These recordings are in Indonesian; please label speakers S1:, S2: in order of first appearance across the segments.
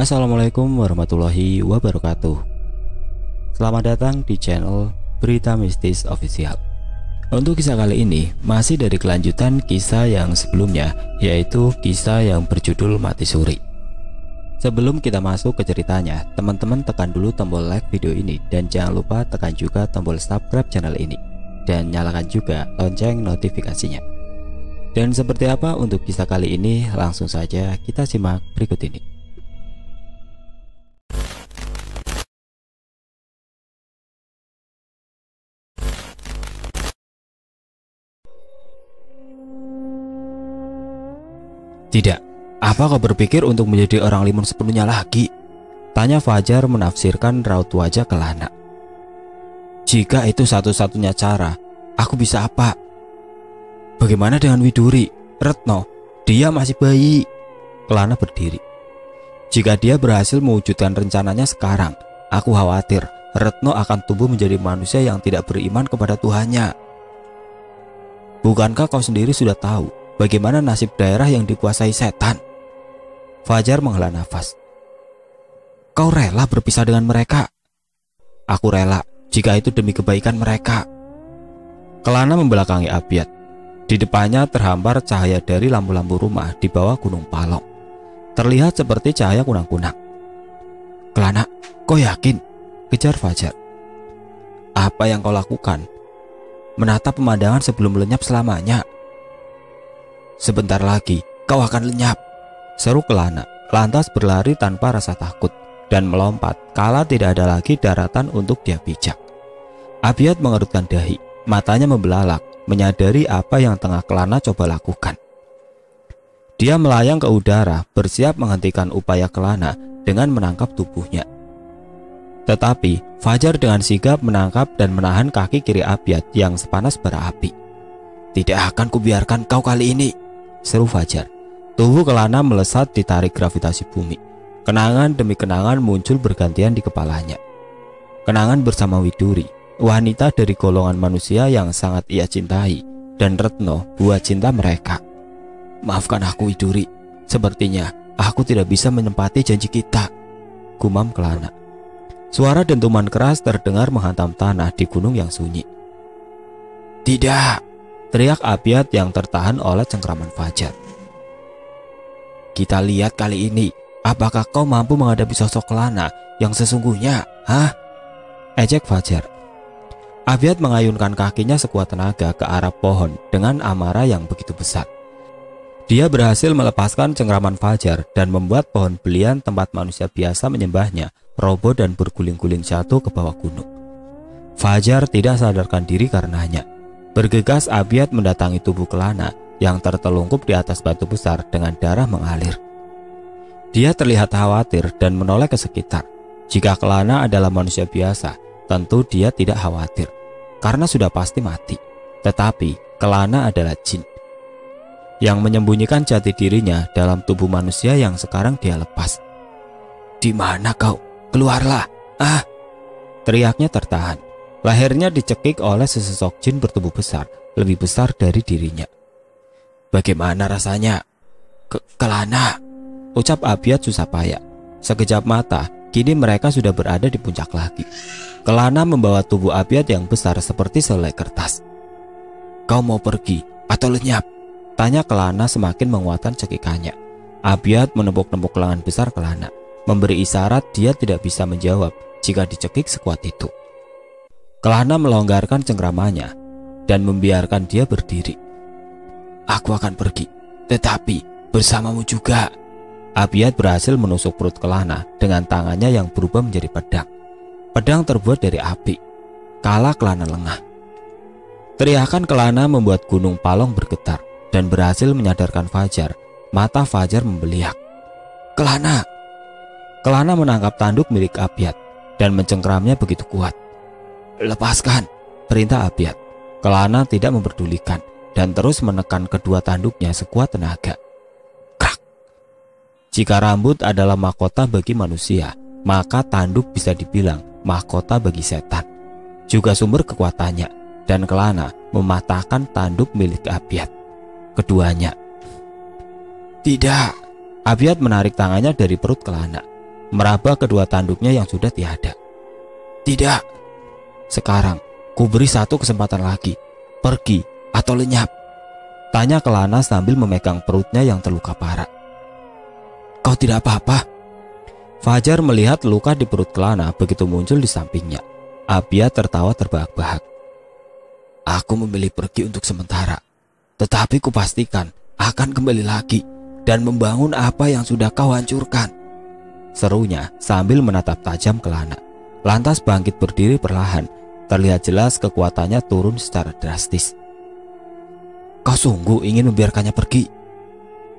S1: Assalamualaikum warahmatullahi wabarakatuh. Selamat datang di channel Berita Mistis Official. Untuk kisah kali ini masih dari kelanjutan kisah yang sebelumnya, yaitu kisah yang berjudul Mati Suri. Sebelum kita masuk ke ceritanya, teman-teman tekan dulu tombol like video ini dan jangan lupa tekan juga tombol subscribe channel ini dan nyalakan juga lonceng notifikasinya. Dan seperti apa untuk kisah kali ini, langsung saja kita simak berikut ini. Tidak, apa kau berpikir untuk menjadi orang limun sepenuhnya lagi? Tanya Fajar menafsirkan raut wajah Kelana. Jika itu satu-satunya cara, aku bisa apa? Bagaimana dengan Widuri, Retno? Dia masih bayi. Kelana berdiri. Jika dia berhasil mewujudkan rencananya sekarang, aku khawatir Retno akan tumbuh menjadi manusia yang tidak beriman kepada Tuhannya. Bukankah kau sendiri sudah tahu bagaimana nasib daerah yang dikuasai setan? Fajar menghela nafas. Kau rela berpisah dengan mereka? Aku rela jika itu demi kebaikan mereka. Kelana membelakangi Abiat. Di depannya terhampar cahaya dari lampu-lampu rumah di bawah Gunung Palong. Terlihat seperti cahaya kunang-kunang. Kelana, kau yakin? Kejar Fajar. Apa yang kau lakukan? Menatap pemandangan sebelum lenyap selamanya. Sebentar lagi kau akan lenyap, seru Kelana, lantas berlari tanpa rasa takut dan melompat kala tidak ada lagi daratan untuk dia pijak. Abiat mengerutkan dahi, matanya membelalak, menyadari apa yang tengah Kelana coba lakukan. Dia melayang ke udara, bersiap menghentikan upaya Kelana dengan menangkap tubuhnya. Tetapi Fajar dengan sigap menangkap dan menahan kaki kiri Abiat yang sepanas bara api. Tidak akan kubiarkan kau kali ini, seru Fajar. Tubuh Kelana melesat ditarik gravitasi bumi. Kenangan demi kenangan muncul bergantian di kepalanya. Kenangan bersama Widuri, wanita dari golongan manusia yang sangat ia cintai, dan Retno, buah cinta mereka. Maafkan aku Widuri, sepertinya aku tidak bisa menempati janji kita, gumam Kelana. Suara dentuman keras terdengar menghantam tanah di gunung yang sunyi. Tidak, teriak Abiat yang tertahan oleh cengkraman Fajar. Kita lihat kali ini, apakah kau mampu menghadapi sosok Kelana yang sesungguhnya, hah? Ejek Fajar. Abiat mengayunkan kakinya sekuat tenaga ke arah pohon dengan amarah yang begitu besar. Dia berhasil melepaskan cengkraman Fajar dan membuat pohon belian tempat manusia biasa menyembahnya roboh dan berguling-guling jatuh ke bawah gunung. Fajar tidak sadarkan diri karenanya. Bergegas Abiat mendatangi tubuh Kelana yang tertelungkup di atas batu besar dengan darah mengalir. Dia terlihat khawatir dan menoleh ke sekitar. Jika Kelana adalah manusia biasa, tentu dia tidak khawatir, karena sudah pasti mati. Tetapi Kelana adalah jin yang menyembunyikan jati dirinya dalam tubuh manusia yang sekarang dia lepas. Di mana kau? Keluarlah! Ah! Teriaknya tertahan. Lehernya dicekik oleh sesosok jin bertubuh besar, lebih besar dari dirinya. Bagaimana rasanya? Kelana, ucap Abiat susah payah. Sekejap mata, kini mereka sudah berada di puncak lagi. Kelana membawa tubuh Abiat yang besar seperti selai kertas. Kau mau pergi atau lenyap? Tanya Kelana semakin menguatkan cekikannya. Abiat menepuk-nepuk lengan besar Kelana, memberi isyarat dia tidak bisa menjawab jika dicekik sekuat itu. Kelana melonggarkan cengkramannya dan membiarkan dia berdiri. Aku akan pergi, tetapi bersamamu juga. Abiat berhasil menusuk perut Kelana dengan tangannya yang berubah menjadi pedang. Pedang terbuat dari api. Kala Kelana lengah. Teriakan Kelana membuat Gunung Palong bergetar dan berhasil menyadarkan Fajar. Mata Fajar membeliak. Kelana! Kelana menangkap tanduk milik Abiat dan mencengkramnya begitu kuat. Lepaskan, perintah Abiat. Kelana tidak memperdulikan dan terus menekan kedua tanduknya sekuat tenaga. Krak. Jika rambut adalah mahkota bagi manusia, maka tanduk bisa dibilang mahkota bagi setan. Juga sumber kekuatannya, dan Kelana mematahkan tanduk milik Abiat. Keduanya. Tidak. Abiat menarik tangannya dari perut Kelana. meraba kedua tanduknya yang sudah tiada. Tidak. Sekarang, ku beri satu kesempatan lagi. Pergi atau lenyap. Tanya Kelana sambil memegang perutnya yang terluka parah. Kau tidak apa-apa? Fajar melihat luka di perut Kelana begitu muncul di sampingnya. Abiat tertawa terbahak-bahak. Aku memilih pergi untuk sementara, tetapi kupastikan akan kembali lagi dan membangun apa yang sudah kau hancurkan, serunya sambil menatap tajam Kelana. Lantas bangkit berdiri perlahan. Terlihat jelas kekuatannya turun secara drastis. Kau sungguh ingin membiarkannya pergi?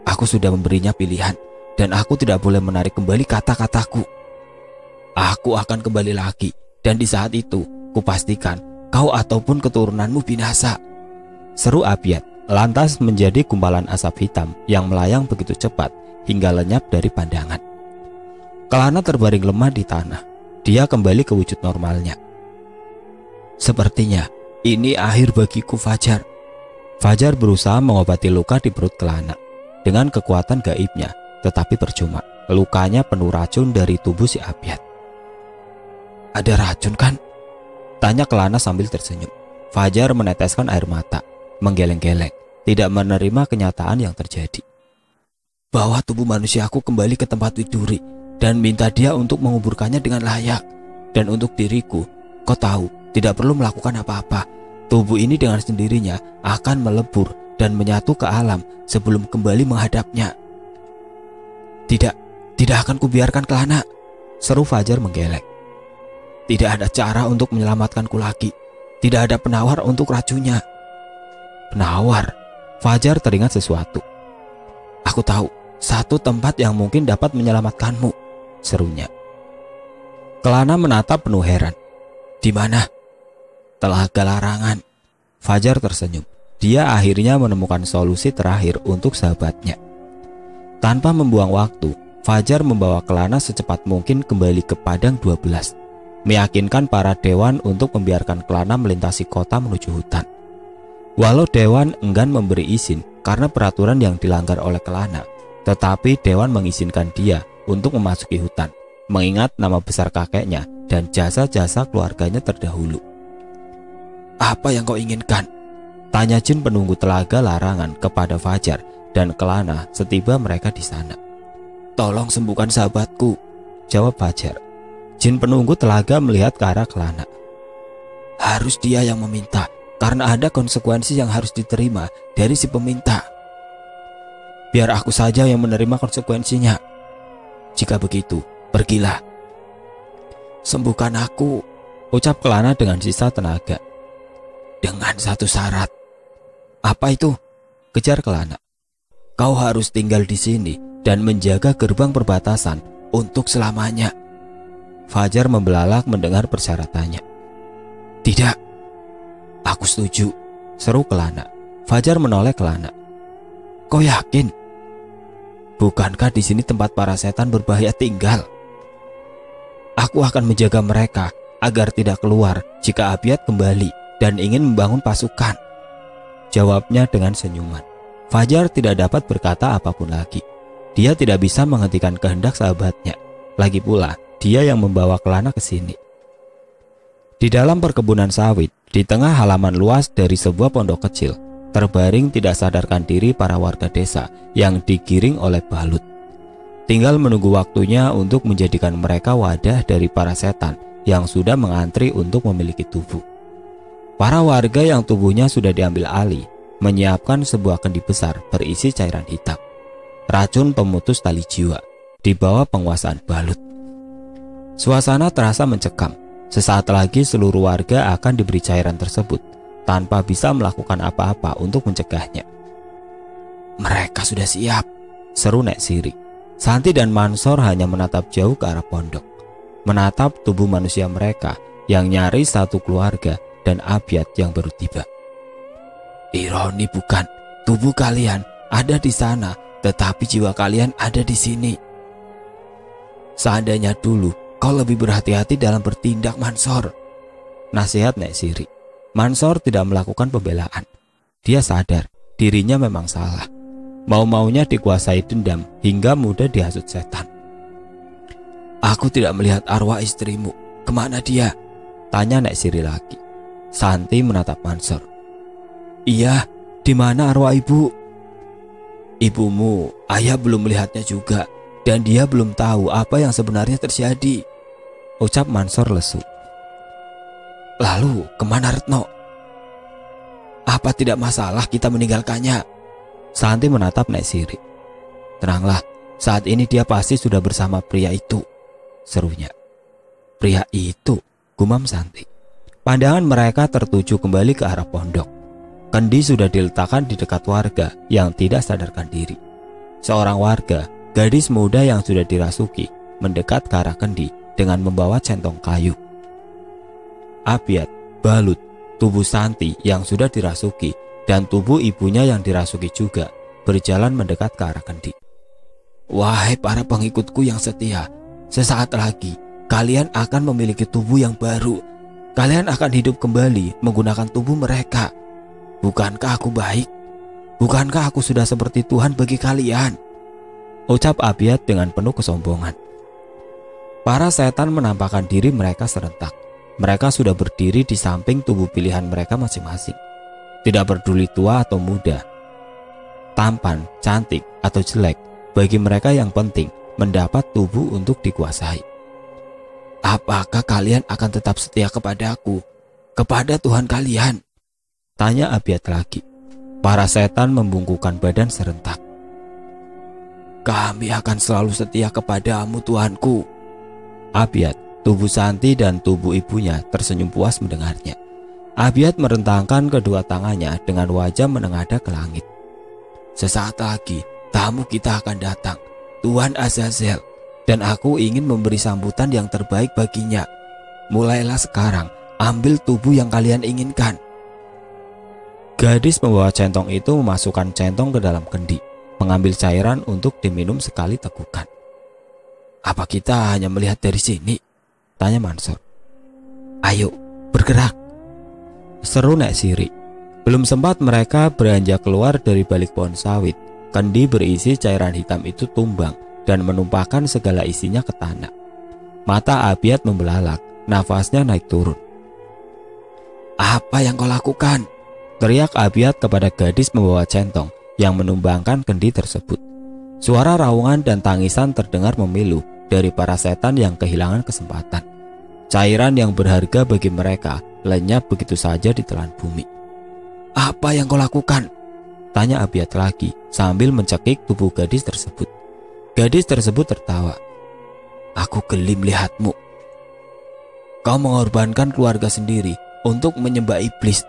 S1: Aku sudah memberinya pilihan dan aku tidak boleh menarik kembali kata-kataku. Aku akan kembali lagi dan di saat itu kupastikan kau ataupun keturunanmu binasa, seru Abiat. Lantas menjadi gumpalan asap hitam yang melayang begitu cepat hingga lenyap dari pandangan. Kelana terbaring lemah di tanah. Dia kembali ke wujud normalnya. Sepertinya ini akhir bagiku, Fajar. Fajar berusaha mengobati luka di perut Kelana dengan kekuatan gaibnya, tetapi percuma. Lukanya penuh racun dari tubuh si Abiat. Ada racun kan? Tanya Kelana sambil tersenyum. Fajar meneteskan air mata, menggeleng-geleng, tidak menerima kenyataan yang terjadi. Bawa tubuh manusiaku kembali ke tempat Widuri dan minta dia untuk menguburkannya dengan layak. Dan untuk diriku, kau tahu, tidak perlu melakukan apa-apa. Tubuh ini dengan sendirinya akan melebur dan menyatu ke alam sebelum kembali menghadapnya. Tidak akan kubiarkan Kelana, seru Fajar menggeleng. Tidak ada cara untuk menyelamatkanku lagi. Tidak ada penawar untuk racunnya. Penawar? Fajar teringat sesuatu. Aku tahu satu tempat yang mungkin dapat menyelamatkanmu, serunya. Kelana menatap penuh heran. Di mana? Telaga Larangan. Fajar tersenyum. Dia akhirnya menemukan solusi terakhir untuk sahabatnya. Tanpa membuang waktu, Fajar membawa Kelana secepat mungkin kembali ke Padang 12, meyakinkan para dewan untuk membiarkan Kelana melintasi kota menuju hutan. Walau dewan enggan memberi izin karena peraturan yang dilanggar oleh Kelana, tetapi dewan mengizinkan dia untuk memasuki hutan, mengingat nama besar kakeknya dan jasa-jasa keluarganya terdahulu. Apa yang kau inginkan? Tanya jin penunggu Telaga Larangan kepada Fajar dan Kelana setiba mereka di sana. Tolong sembuhkan sahabatku, jawab Fajar. Jin penunggu telaga melihat ke arah Kelana. Harus dia yang meminta, karena ada konsekuensi yang harus diterima dari si peminta. Biar aku saja yang menerima konsekuensinya. Jika begitu, pergilah. Sembuhkan aku, ucap Kelana dengan sisa tenaga. Dengan satu syarat. Apa itu? Kejar Kelana. Kau harus tinggal di sini dan menjaga gerbang perbatasan untuk selamanya. Fajar membelalak mendengar persyaratannya. Tidak. Aku setuju, seru Kelana. Fajar menoleh Kelana. Kau yakin? Bukankah di sini tempat para setan berbahaya tinggal? Aku akan menjaga mereka agar tidak keluar jika Abiat kembali dan ingin membangun pasukan, jawabnya dengan senyuman. Fajar tidak dapat berkata apapun lagi. Dia tidak bisa menghentikan kehendak sahabatnya. Lagi pula, dia yang membawa Kelana ke sini. Di dalam perkebunan sawit, di tengah halaman luas dari sebuah pondok kecil, terbaring tidak sadarkan diri para warga desa yang digiring oleh balut. Tinggal menunggu waktunya untuk menjadikan mereka wadah dari para setan yang sudah mengantri untuk memiliki tubuh. Para warga yang tubuhnya sudah diambil alih menyiapkan sebuah kendi besar berisi cairan hitam, racun pemutus tali jiwa, di bawah penguasaan balut. Suasana terasa mencekam. Sesaat lagi seluruh warga akan diberi cairan tersebut tanpa bisa melakukan apa-apa untuk mencegahnya. Mereka sudah siap, seru Nek Siri. Santi dan Mansor hanya menatap jauh ke arah pondok, menatap tubuh manusia mereka yang nyaris satu keluarga dan Abiat yang baru tiba. Ironi bukan, tubuh kalian ada di sana, tetapi jiwa kalian ada di sini. Seandainya dulu kau lebih berhati-hati dalam bertindak, Mansor, nasihat Nek Siri. Mansor tidak melakukan pembelaan. Dia sadar dirinya memang salah. Mau-maunya dikuasai dendam hingga mudah dihasut setan. Aku tidak melihat arwah istrimu. Kemana dia? Tanya Nek Siri lagi. Santi menatap Mansur. Iya, di mana arwah ibu? Ibumu, ayah belum melihatnya juga, dan dia belum tahu apa yang sebenarnya terjadi, ucap Mansur lesu. Lalu kemana Retno? Apa tidak masalah kita meninggalkannya? Santi menatap Nek Siri. Tenanglah, saat ini dia pasti sudah bersama pria itu, serunya. Pria itu, gumam Santi. Pandangan mereka tertuju kembali ke arah pondok. Kendi sudah diletakkan di dekat warga yang tidak sadarkan diri. Seorang warga, gadis muda yang sudah dirasuki, mendekat ke arah kendi dengan membawa centong kayu. Abiat, Balut, tubuh Santi yang sudah dirasuki, dan tubuh ibunya yang dirasuki juga berjalan mendekat ke arah kendi. Wahai para pengikutku yang setia, sesaat lagi kalian akan memiliki tubuh yang baru. Kalian akan hidup kembali menggunakan tubuh mereka. Bukankah aku baik? Bukankah aku sudah seperti Tuhan bagi kalian? Ucap Abiat dengan penuh kesombongan. Para setan menampakkan diri mereka serentak. Mereka sudah berdiri di samping tubuh pilihan mereka masing-masing. Tidak peduli tua atau muda, tampan, cantik, atau jelek, bagi mereka yang penting mendapat tubuh untuk dikuasai. Apakah kalian akan tetap setia kepadaku, kepada Tuhan kalian? Tanya Abiat lagi. Para setan membungkukkan badan serentak. Kami akan selalu setia kepadamu, Tuanku. Abiat, tubuh Santi dan tubuh ibunya tersenyum puas mendengarnya. Abiat merentangkan kedua tangannya dengan wajah menengadah ke langit. Sesaat lagi tamu kita akan datang, Tuan Azazel, dan aku ingin memberi sambutan yang terbaik baginya. Mulailah sekarang, ambil tubuh yang kalian inginkan. Gadis membawa centong itu memasukkan centong ke dalam kendi, mengambil cairan untuk diminum sekali tegukan. Apa kita hanya melihat dari sini? Tanya Mansur. Ayo, bergerak, seru Nek Siri. Belum sempat mereka beranjak keluar dari balik pohon sawit, kendi berisi cairan hitam itu tumbang dan menumpahkan segala isinya ke tanah. Mata Abiat membelalak, nafasnya naik turun. Apa yang kau lakukan? Teriak Abiat kepada gadis membawa centong yang menumbangkan kendi tersebut. Suara raungan dan tangisan terdengar memilu dari para setan yang kehilangan kesempatan. Cairan yang berharga bagi mereka lenyap begitu saja ditelan bumi. Apa yang kau lakukan? Tanya Abiat lagi sambil mencekik tubuh gadis tersebut. Gadis tersebut tertawa. Aku geli melihatmu. Kau mengorbankan keluarga sendiri untuk menyembah iblis.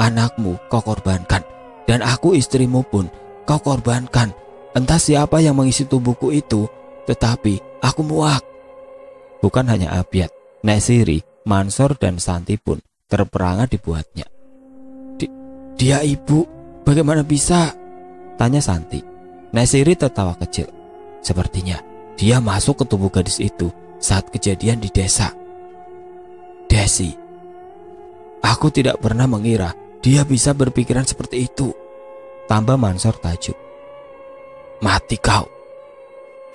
S1: Anakmu kau korbankan, dan aku istrimu pun kau korbankan. Entah siapa yang mengisi tubuhku itu, tetapi aku muak. Bukan hanya Abiat, Nek Siri, Mansur dan Santi pun terperangah dibuatnya. Dia ibu, bagaimana bisa? Tanya Santi. Nek Siri tertawa kecil. Sepertinya dia masuk ke tubuh gadis itu saat kejadian di desa. Desi, aku tidak pernah mengira dia bisa berpikiran seperti itu. Tambah Mansur tajuk. Mati kau.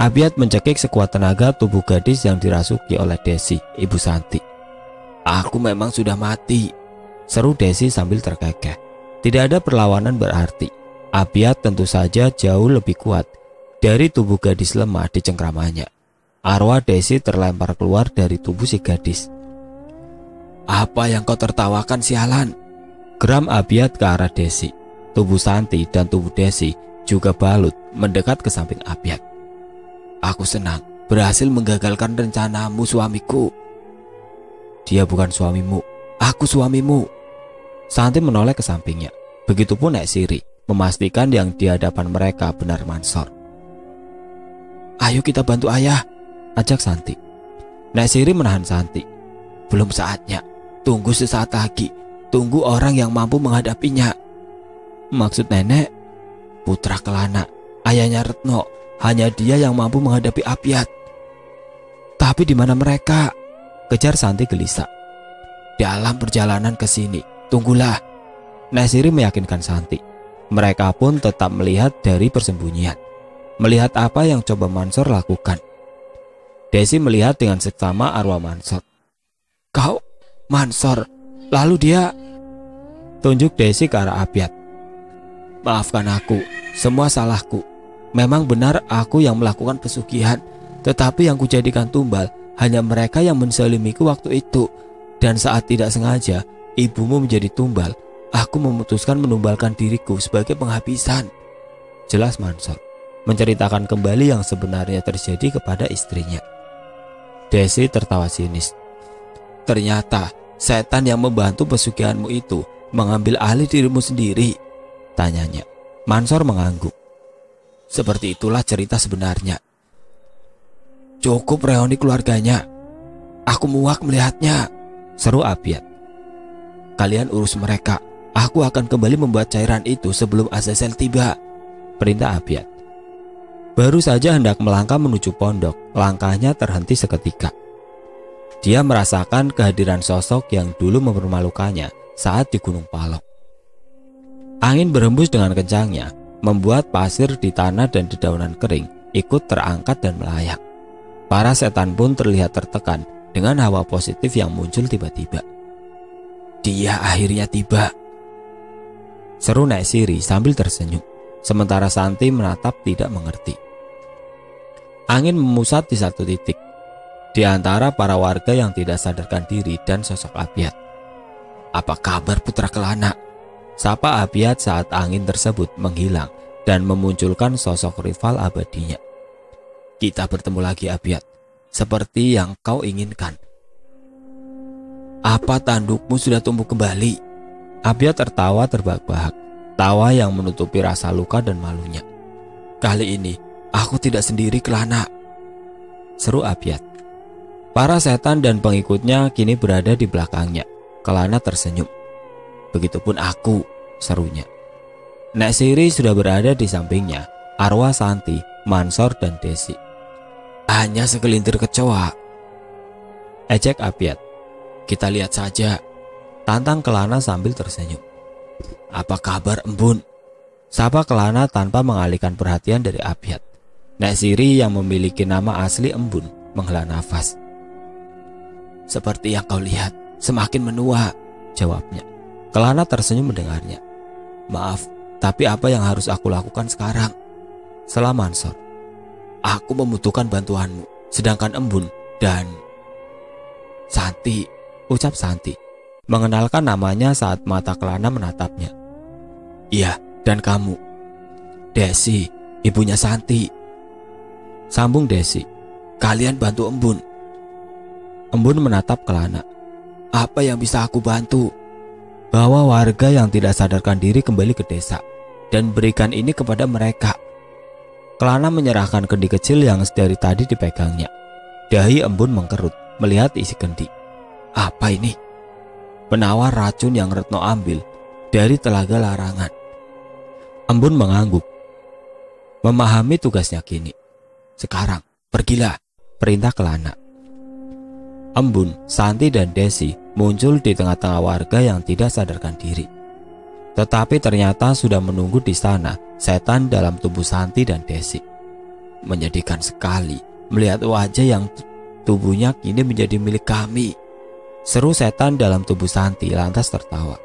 S1: Abiat mencekik sekuat tenaga tubuh gadis yang dirasuki oleh Desi, ibu Santi. Aku memang sudah mati, seru Desi sambil terkekeh. Tidak ada perlawanan berarti. Abiat tentu saja jauh lebih kuat dari tubuh gadis lemah di cengkramannya. Arwah Desi terlempar keluar dari tubuh si gadis. Apa yang kau tertawakan, sialan? Geram Abiat ke arah Desi. Tubuh Santi dan tubuh Desi juga Balut mendekat ke samping Abiat. Aku senang berhasil menggagalkan rencanamu, suamiku. Dia bukan suamimu, aku suamimu. Santi menoleh ke sampingnya. Begitupun Nek Siri, memastikan yang di hadapan mereka benar Mansur. Ayo kita bantu ayah, ajak Santi. Nek Siri menahan Santi. Belum saatnya, tunggu sesaat lagi. Tunggu orang yang mampu menghadapinya. Maksud nenek? Putra Kelana, ayahnya Retno. Hanya dia yang mampu menghadapi Abiat. Tapi di mana mereka? Kejar Santi gelisah. Dalam perjalanan ke sini, tunggulah. Nek Siri meyakinkan Santi. Mereka pun tetap melihat dari persembunyian. Melihat apa yang coba Mansur lakukan. Desi melihat dengan seksama arwah Mansor. Kau, Mansor, lalu dia... Tunjuk Desi ke arah Abiat. Maafkan aku, semua salahku. Memang benar aku yang melakukan pesugihan, tetapi yang kujadikan tumbal hanya mereka yang menzalimiku waktu itu. Dan saat tidak sengaja ibumu menjadi tumbal, aku memutuskan menumbalkan diriku sebagai penghabisan. Jelas Mansor menceritakan kembali yang sebenarnya terjadi kepada istrinya. Desi tertawa sinis. Ternyata setan yang membantu pesugihanmu itu mengambil alih dirimu sendiri, tanyanya. Mansor mengangguk. Seperti itulah cerita sebenarnya. Cukup reuni keluarganya. Aku muak melihatnya, seru Abiat. Kalian urus mereka. Aku akan kembali membuat cairan itu sebelum Azazel tiba, perintah Abiat. Baru saja hendak melangkah menuju pondok, langkahnya terhenti seketika. Dia merasakan kehadiran sosok yang dulu mempermalukannya saat di Gunung Palok. Angin berhembus dengan kencangnya, membuat pasir di tanah dan dedaunan kering ikut terangkat dan melayang. Para setan pun terlihat tertekan dengan hawa positif yang muncul tiba-tiba. Dia akhirnya tiba, seru Nek Siri sambil tersenyum, sementara Santi menatap tidak mengerti. Angin memusat di satu titik, di antara para warga yang tidak sadarkan diri dan sosok Abiat. Apa kabar Putra Kelana? Sapa Abiat saat angin tersebut menghilang dan memunculkan sosok rival abadinya. Kita bertemu lagi Abiat, seperti yang kau inginkan. Apa tandukmu sudah tumbuh kembali? Abiat tertawa terbahak-bahak, tawa yang menutupi rasa luka dan malunya. Kali ini aku tidak sendiri Kelana, seru Abiat. Para setan dan pengikutnya kini berada di belakangnya. Kelana tersenyum. Begitupun aku, serunya. Nek Siri sudah berada di sampingnya, arwah Santi, Mansor dan Desi. Hanya segelintir kecoa, ejek Abiat. Kita lihat saja, tantang Kelana sambil tersenyum. Apa kabar Embun? Sapa Kelana tanpa mengalihkan perhatian dari Abiat. Nek Siri yang memiliki nama asli Embun menghela nafas. Seperti yang kau lihat, semakin menua, jawabnya. Kelana tersenyum mendengarnya. Maaf, tapi apa yang harus aku lakukan sekarang? Sela Mansor. Aku membutuhkan bantuanmu, sedangkan Embun dan Santi, ucap Santi, mengenalkan namanya saat mata Kelana menatapnya. Iya, dan kamu, Desi, ibunya Santi, sambung Desi. Kalian bantu Embun. Embun menatap Kelana. Apa yang bisa aku bantu? Bawa warga yang tidak sadarkan diri kembali ke desa dan berikan ini kepada mereka. Kelana menyerahkan kendi kecil yang dari tadi dipegangnya. Dahi Embun mengkerut melihat isi kendi. Apa ini? Penawar racun yang Retno ambil dari Telaga Larangan. Embun mengangguk, memahami tugasnya kini. Sekarang pergilah, perintah Kelana. Embun, Santi dan Desi muncul di tengah-tengah warga yang tidak sadarkan diri. Tetapi ternyata sudah menunggu di sana setan dalam tubuh Santi dan Desi. Menyedihkan sekali melihat wajah yang tubuhnya kini menjadi milik kami, seru setan dalam tubuh Santi lantas tertawa.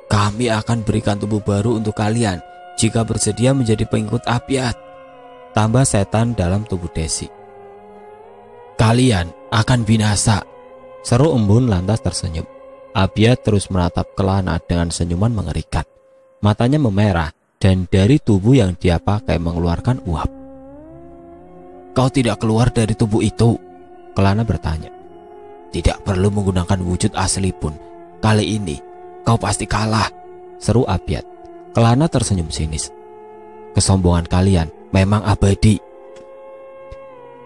S1: Kami akan berikan tubuh baru untuk kalian jika bersedia menjadi pengikut Abiat, tambah setan dalam tubuh Desi. Kalian akan binasa, seru Embun lantas tersenyum. Abiat terus menatap Kelana dengan senyuman mengerikan. Matanya memerah dan dari tubuh yang dia pakai mengeluarkan uap. Kau tidak keluar dari tubuh itu? Kelana bertanya. Tidak perlu menggunakan wujud asli pun. Kali ini kau pasti kalah, seru Abiat. Kelana tersenyum sinis. Kesombongan kalian memang abadi.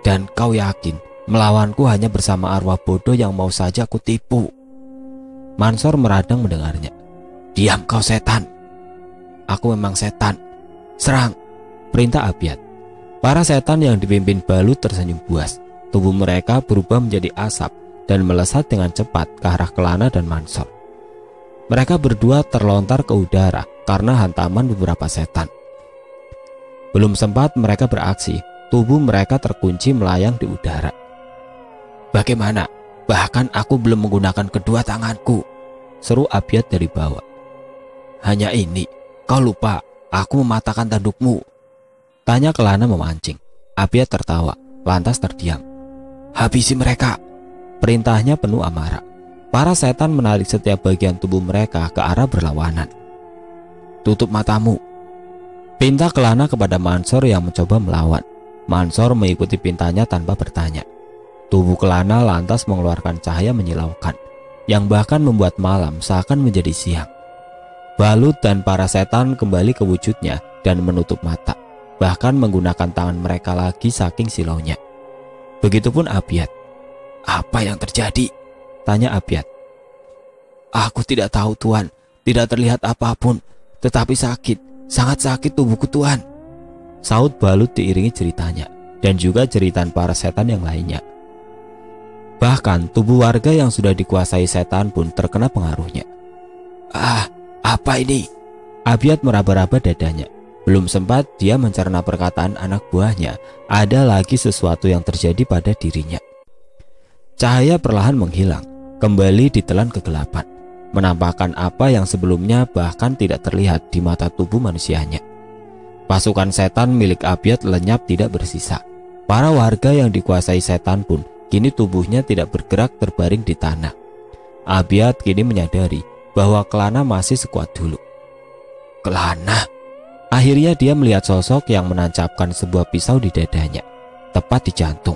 S1: Dan kau yakin melawanku hanya bersama arwah bodoh yang mau saja aku tipu? Mansor meradang mendengarnya. Diam kau setan. Aku memang setan. Serang, perintah Abiat. Para setan yang dipimpin Balut tersenyum puas. Tubuh mereka berubah menjadi asap dan melesat dengan cepat ke arah Kelana dan Mansor. Mereka berdua terlontar ke udara karena hantaman beberapa setan. Belum sempat mereka beraksi, Tubuh mereka terkunci melayang di udara. Bagaimana? Bahkan aku belum menggunakan kedua tanganku, seru Abiat dari bawah. Hanya ini, kau lupa aku mematahkan tandukmu, tanya Kelana memancing. Abiat tertawa, lantas terdiam. Habisi mereka, perintahnya penuh amarah. Para setan menarik setiap bagian tubuh mereka ke arah berlawanan. Tutup matamu, pinta Kelana kepada Mansor yang mencoba melawan. Mansor mengikuti pintanya tanpa bertanya. Tubuh Kelana lantas mengeluarkan cahaya menyilaukan, yang bahkan membuat malam seakan menjadi siang. Balut dan para setan kembali ke wujudnya dan menutup mata, bahkan menggunakan tangan mereka lagi saking silaunya. Begitupun Abiat. Apa yang terjadi? Tanya Abiat. Aku tidak tahu Tuan, tidak terlihat apapun, tetapi sakit, sangat sakit tubuhku Tuan, saut Balut diiringi ceritanya, dan juga jeritan para setan yang lainnya. Bahkan tubuh warga yang sudah dikuasai setan pun terkena pengaruhnya. Apa ini? Abiat meraba-raba dadanya. Belum sempat dia mencerna perkataan anak buahnya, ada lagi sesuatu yang terjadi pada dirinya. Cahaya perlahan menghilang, kembali ditelan kegelapan, menampakkan apa yang sebelumnya bahkan tidak terlihat di mata tubuh manusianya. Pasukan setan milik Abiat lenyap tidak bersisa. Para warga yang dikuasai setan pun kini tubuhnya tidak bergerak terbaring di tanah. Abiat kini menyadari bahwa Kelana masih sekuat dulu. Kelana. Akhirnya dia melihat sosok yang menancapkan sebuah pisau di dadanya, tepat di jantung.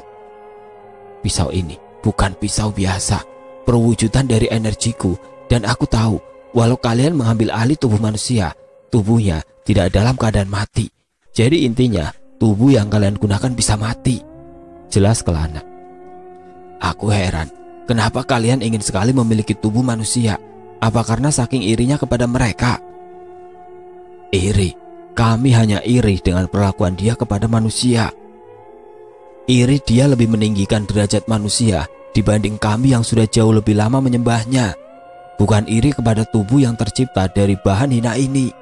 S1: Pisau ini bukan pisau biasa, perwujudan dari energiku, dan aku tahu walau kalian mengambil alih tubuh manusia, tubuhnya tidak dalam keadaan mati. Jadi intinya tubuh yang kalian gunakan bisa mati, jelas Kelana. Aku heran, kenapa kalian ingin sekali memiliki tubuh manusia? Apa karena saking irinya kepada mereka? Iri? Kami hanya iri dengan perlakuan dia kepada manusia. Iri dia lebih meninggikan derajat manusia dibanding kami yang sudah jauh lebih lama menyembahnya. Bukan iri kepada tubuh yang tercipta dari bahan hina ini,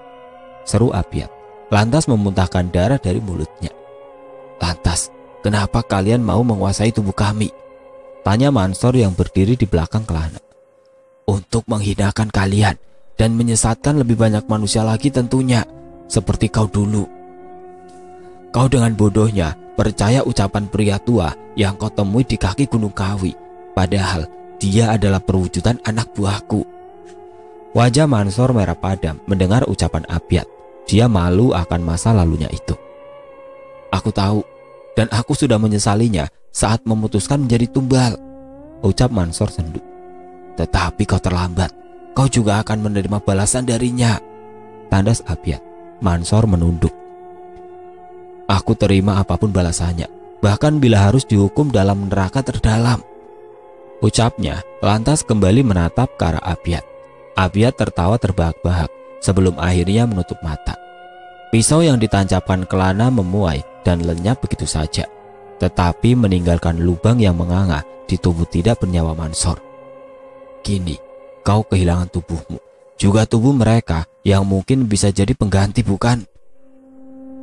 S1: seru Abiat, lantas memuntahkan darah dari mulutnya. Lantas, kenapa kalian mau menguasai tubuh kami? Tanya Mansor yang berdiri di belakang Kelana. Untuk menghinakan kalian dan menyesatkan lebih banyak manusia lagi tentunya, seperti kau dulu. Kau dengan bodohnya percaya ucapan pria tua yang kau temui di kaki Gunung Kawi, padahal dia adalah perwujudan anak buahku. Wajah Mansor merah padam mendengar ucapan Abiat. Dia malu akan masa lalunya itu. Aku tahu, dan aku sudah menyesalinya saat memutuskan menjadi tumbal, ucap Mansor sendu. Tetapi kau terlambat, kau juga akan menerima balasan darinya, tandas Abiat. Mansor menunduk. Aku terima apapun balasannya, bahkan bila harus dihukum dalam neraka terdalam, ucapnya, lantas kembali menatap ke arah Abiat. Abiat tertawa terbahak-bahak sebelum akhirnya menutup mata. Pisau yang ditancapkan Kelana memuai dan lenyap begitu saja, tetapi meninggalkan lubang yang menganga di tubuh tidak bernyawa Mansor. Kini kau kehilangan tubuhmu, juga tubuh mereka yang mungkin bisa jadi pengganti, bukan?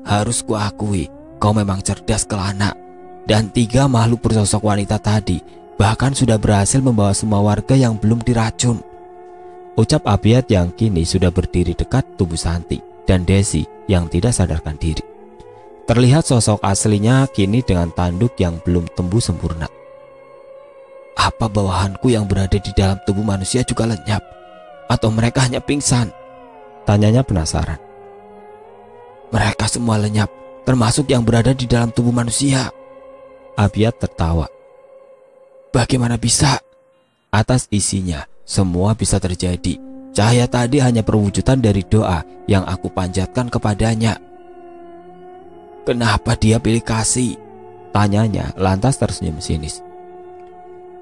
S1: Harus kuakui, kau memang cerdas Kelana. Dan 3 makhluk bersosok wanita tadi bahkan sudah berhasil membawa semua warga yang belum diracun, ucap Abiat yang kini sudah berdiri dekat tubuh Santi dan Desi yang tidak sadarkan diri. Terlihat sosok aslinya kini dengan tanduk yang belum tumbuh sempurna. Apa bawahanku yang berada di dalam tubuh manusia juga lenyap? Atau mereka hanya pingsan? Tanyanya penasaran. Mereka semua lenyap, termasuk yang berada di dalam tubuh manusia. Abiat tertawa. Bagaimana bisa? Atas isinya, semua bisa terjadi. Cahaya tadi hanya perwujudan dari doa yang aku panjatkan kepadanya. Kenapa dia pilih kasih? Tanyanya lantas tersenyum sinis.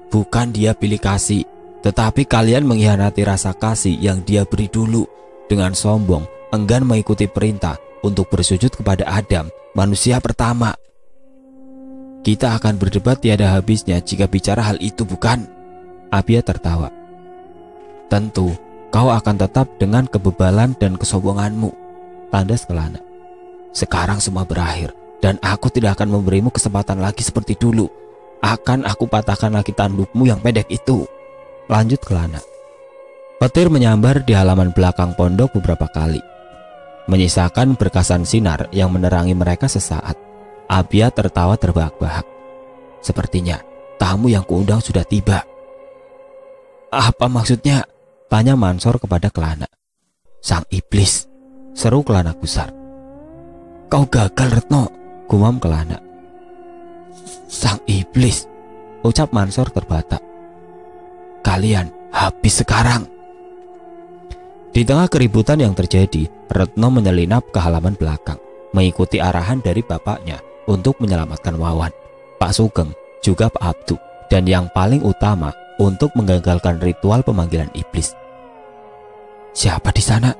S1: Bukan dia pilih kasih, tetapi kalian mengkhianati rasa kasih yang dia beri dulu. Dengan sombong, enggan mengikuti perintah untuk bersujud kepada Adam, manusia pertama. Kita akan berdebat tiada habisnya jika bicara hal itu, bukan? Abiat tertawa. Tentu, kau akan tetap dengan kebebalan dan kesombonganmu, tandas Kelana. Sekarang semua berakhir, Dan aku tidak akan memberimu kesempatan lagi seperti dulu. Akan aku patahkan lagi tandukmu yang pendek itu. Lanjut Kelana. Petir menyambar di halaman belakang pondok beberapa kali, menyisakan berkasan sinar yang menerangi mereka sesaat. Abia tertawa terbahak-bahak. Sepertinya tamu yang kuundang sudah tiba. Apa maksudnya? Tanya Mansor kepada Kelana. Sang iblis, seru Kelana gusar. Kau gagal Retno, gumam Kelana. Sang iblis, ucap Mansor terbatak. Kalian habis sekarang. Di tengah keributan yang terjadi, Retno menyelinap ke halaman belakang, mengikuti arahan dari bapaknya untuk menyelamatkan Wawan, Pak Sugeng, juga Pak Abdu, dan yang paling utama untuk menggagalkan ritual pemanggilan iblis. Siapa di sana?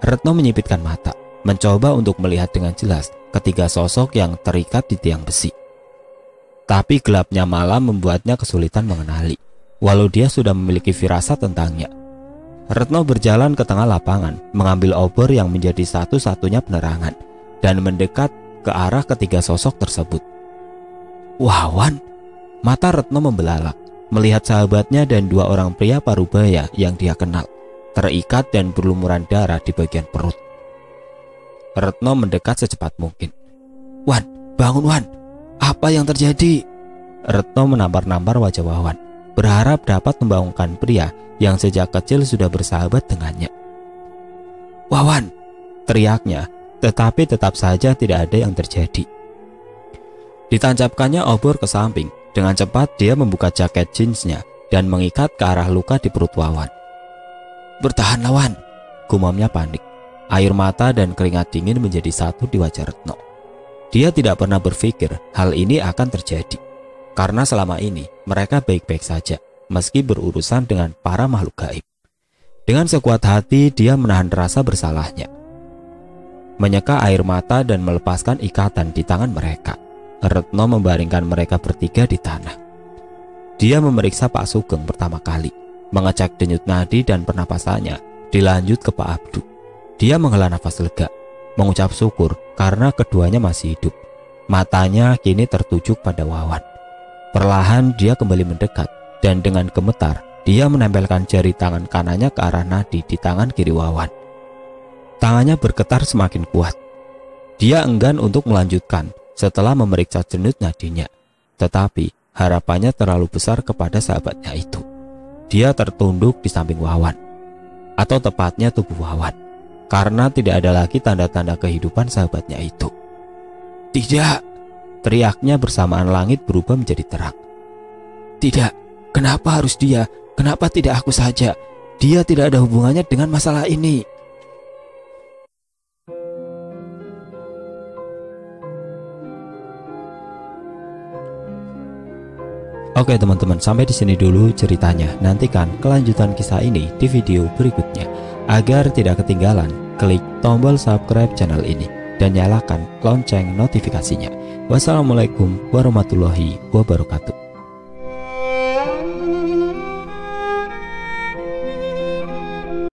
S1: Retno menyipitkan mata, mencoba untuk melihat dengan jelas ketiga sosok yang terikat di tiang besi. Tapi gelapnya malam membuatnya kesulitan mengenali, walau dia sudah memiliki firasat tentangnya. Retno berjalan ke tengah lapangan, mengambil obor yang menjadi satu-satunya penerangan, dan mendekat ke arah ketiga sosok tersebut. Wawan! Mata Retno membelalak, melihat sahabatnya dan dua orang pria parubaya yang dia kenal, terikat dan berlumuran darah di bagian perut. Retno mendekat secepat mungkin. Wan, bangun Wan! Apa yang terjadi? Retno menampar-nampar wajah Wawan, berharap dapat membangunkan pria yang sejak kecil sudah bersahabat dengannya. Wawan! Teriaknya, tetapi tetap saja tidak ada yang terjadi. Ditancapkannya obor ke samping. Dengan cepat dia membuka jaket jeansnya dan mengikat ke arah luka di perut Wawan. Bertahan lawan, gumamnya panik. Air mata dan keringat dingin menjadi satu di wajah Retno. Dia tidak pernah berpikir hal ini akan terjadi, karena selama ini mereka baik-baik saja, meski berurusan dengan para makhluk gaib. Dengan sekuat hati dia menahan rasa bersalahnya, menyeka air mata dan melepaskan ikatan di tangan mereka. Retno membaringkan mereka bertiga di tanah. Dia memeriksa Pak Sugeng pertama kali, mengecek denyut nadi dan pernapasannya, dilanjut ke Pak Abdu. Dia menghela nafas lega, mengucap syukur karena keduanya masih hidup. Matanya kini tertuju pada Wawan. Perlahan dia kembali mendekat, dan dengan gemetar dia menempelkan jari tangan kanannya ke arah nadi di tangan kiri Wawan. Tangannya bergetar semakin kuat. Dia enggan untuk melanjutkan setelah memeriksa denyut nadinya, tetapi harapannya terlalu besar kepada sahabatnya itu. Dia tertunduk di samping Wawan, atau tepatnya tubuh Wawan, karena tidak ada lagi tanda-tanda kehidupan sahabatnya itu. Tidak! Teriaknya bersamaan langit berubah menjadi terang. Tidak! Kenapa harus dia? Kenapa tidak aku saja? Dia tidak ada hubungannya dengan masalah ini. Oke teman-teman, sampai di sini dulu ceritanya. Nantikan kelanjutan kisah ini di video berikutnya. Agar tidak ketinggalan, klik tombol subscribe channel ini dan nyalakan lonceng notifikasinya. Wassalamualaikum warahmatullahi wabarakatuh.